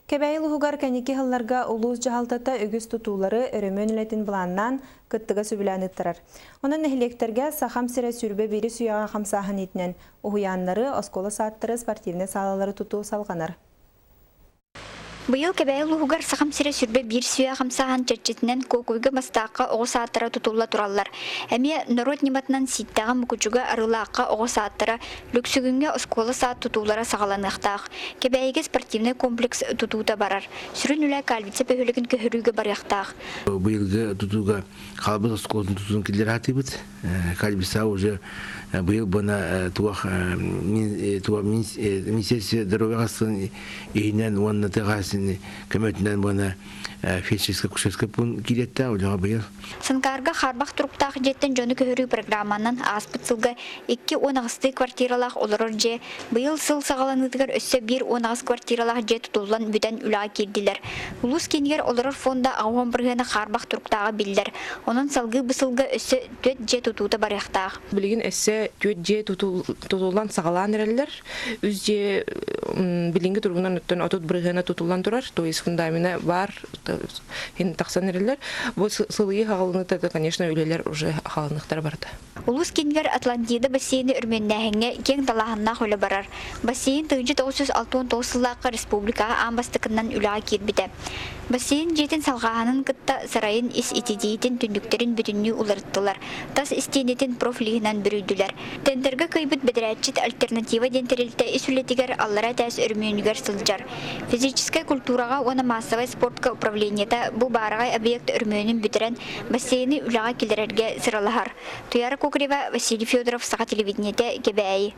Кебәйл уһугар кәнеки хылларга улуус жаһалтата өгүс тутуулары өрөмөнүлетин буланнан кыттыга сүбүләнеттирар. Онун эхилектерге сахам сире сүрбе бири суяга хамсахан итнен уһуяннары оскола сааттары спортивный салалары тутуу салганар. Быйыл кебәйл уһугар сахам сире сүрбе бир суя хамсахан чечетинен кокуйга бастаакка огосааттара тутулла тураллар. Эми народ ниматынан ситтага мукучуга арылаакка огосааттара люксүгүнгө оскола саат тутуулара сагаланыктаак. Кебәйге спортивный комплекс тутуута барар. Сүрүн үле кальвице пөхөлөгүн көһөрүүгө барыяктаак. Быйылгы тутууга калбыз осколун тутуун килдер атыбыт. Кальвиса уже быйыл бана туах министерство здоровья иинен уанна тегас көмөтүнөн бана фельдшерская кушерская пун килетте олга быйыл. Санкарга харбах туруктаак жеттен жону көһөрүү программанан аспытсылга 2-10 квартиралах олорор же быйыл сыл сагаланыдыгар өссө 1-10 квартиралах же тутулган бүтән үлага кирдилер. Улус кенгер олорор фонда агон биргена харбах туруктаага биллер. Онун салгы бысылга өссө 4 же тутуута барыяктаак. Билигин эссе 4 же тутулган сагалаан эрелер. Үз же билинги тургунан өттөн отут биргена тутулган турар. То есть фундамента бар ин таксан эрелер. Бу сылыгы хагалыныта, конечно, үлелер уже хагалыныктар барда. Улус кенгер Атлантида бассейни өрмөннәһеңе кең талаһынна хөлө барар. Бассейн 1969 сыллакка республикага амбастыкынан үлага кирбите. Бассейн жетин салгаһанын кытта сарайын ис итидиитин түндүктерин бүтүннүү уларттылар. Тас истенетин профилигинен бүрүдүлөр. Тендерге кыйбыт бедерәчит альтернатива дентерилте исүлетигер аллара тәс өрмөнүгөр сылжар. Физическая культурага оны массовый спортка управлениета бу барагай объект өрмөнүн бүтүрен бассейни үлага килерерге сыралахар. Туяра Кукрева, Василий Федоров, Саха телевидениете, КБАИ.